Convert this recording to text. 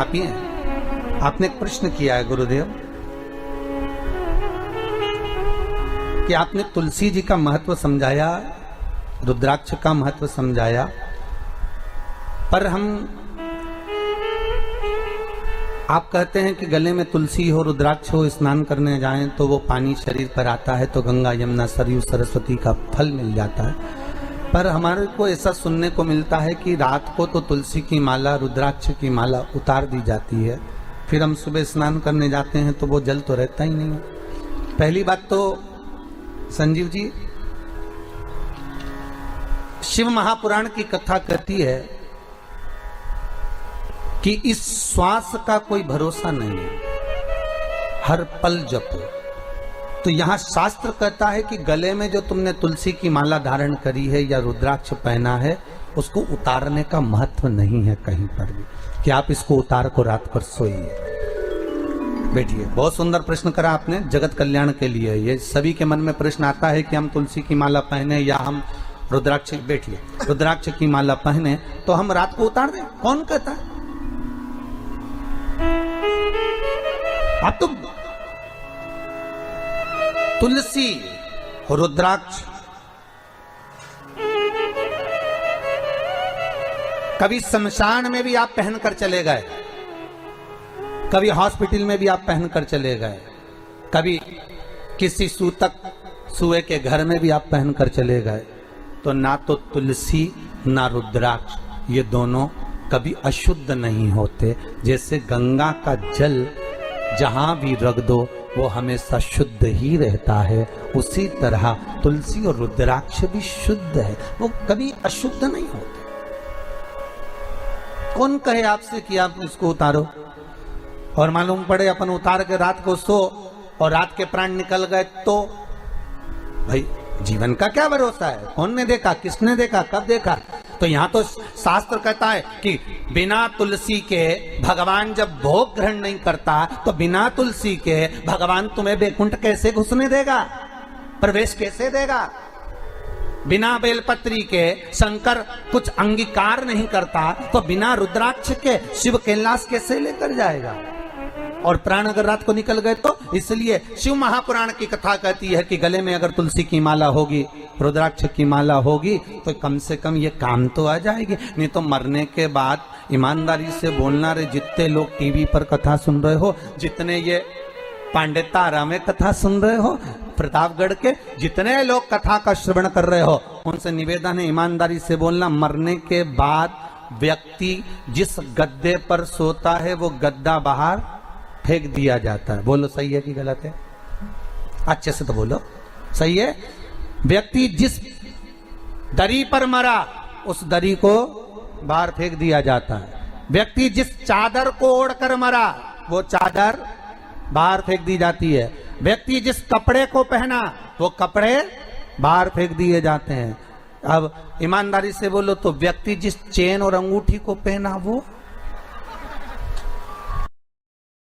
आप ही हैं। आपने एक प्रश्न किया है गुरुदेव कि आपने तुलसी जी का महत्व समझाया, रुद्राक्ष का महत्व समझाया, पर आप कहते हैं कि गले में तुलसी हो, रुद्राक्ष हो, स्नान करने जाएं तो वो पानी शरीर पर आता है तो गंगा यमुना सरयू सरस्वती का फल मिल जाता है। पर हमारे को ऐसा सुनने को मिलता है कि रात को तो तुलसी की माला, रुद्राक्ष की माला उतार दी जाती है, फिर हम सुबह स्नान करने जाते हैं तो वो जल तो रहता ही नहीं है। पहली बात तो संजीव जी, शिव महापुराण की कथा कहती है कि इस श्वास का कोई भरोसा नहीं है, हर पल जपो। तो यहां शास्त्र कहता है कि गले में जो तुमने तुलसी की माला धारण करी है या रुद्राक्ष पहना है, उसको उतारने का महत्व नहीं है कहीं पर भी, कि आप इसको उतार को रात पर सोइए। बैठिए। बहुत सुंदर प्रश्न करा आपने, जगत कल्याण के लिए। ये सभी के मन में प्रश्न आता है कि हम तुलसी की माला पहने या हम रुद्राक्ष, बैठिए, रुद्राक्ष की माला पहने तो हम रात को उतार दें? कौन कहता है? आप तो तुलसी, रुद्राक्ष कभी शमशान में भी आप पहनकर चले गए, कभी हॉस्पिटल में भी आप पहनकर चले गए, कभी किसी सूतक सुए के घर में भी आप पहनकर चले गए, तो ना तो तुलसी ना रुद्राक्ष ये दोनों कभी अशुद्ध नहीं होते। जैसे गंगा का जल जहां भी रख दो वो हमेशा शुद्ध ही रहता है, उसी तरह तुलसी और रुद्राक्ष भी शुद्ध है, वो कभी अशुद्ध नहीं होते। कौन कहे आपसे कि आप इसको उतारो और मालूम पड़े अपन उतार के रात को सो और रात के प्राण निकल गए तो भाई जीवन का क्या भरोसा है? कौन ने देखा, किसने देखा, कब देखा? तो यहां तो शास्त्र कहता है कि बिना तुलसी के भगवान जब भोग ग्रहण नहीं करता तो बिना तुलसी के भगवान तुम्हें बैकुंठ कैसे घुसने देगा, प्रवेश कैसे देगा? बिना बेलपत्री के शंकर कुछ अंगीकार नहीं करता तो बिना रुद्राक्ष के शिव कैलाश कैसे लेकर जाएगा? और प्राण अगर रात को निकल गए तो इसलिए शिव महापुराण की कथा कहती है कि गले में अगर तुलसी की माला होगी, रुद्राक्ष की माला होगी तो कम से कम ये काम तो आ जाएगी। नहीं तो मरने के बाद ईमानदारी से बोलना रे, जितने लोग टीवी पर कथा सुन रहे हो, जितने ये पांडितारा में कथा सुन रहे हो, प्रतापगढ़ के जितने लोग कथा का श्रवण कर रहे हो, उनसे निवेदन है ईमानदारी से बोलना, मरने के बाद व्यक्ति जिस गद्दे पर सोता है वो गद्दा बाहर फेंक दिया जाता है। बोलो सही है कि गलत है? अच्छे से तो बोलो, सही है? व्यक्ति जिस दरी पर मरा उस दरी को बाहर फेंक दिया जाता है। व्यक्ति जिस चादर को ओढ़कर मरा वो चादर बाहर फेंक दी जाती है। व्यक्ति जिस कपड़े को पहना वो कपड़े बाहर फेंक दिए जाते हैं। अब ईमानदारी से बोलो तो व्यक्ति जिस चेन और अंगूठी को पहना वो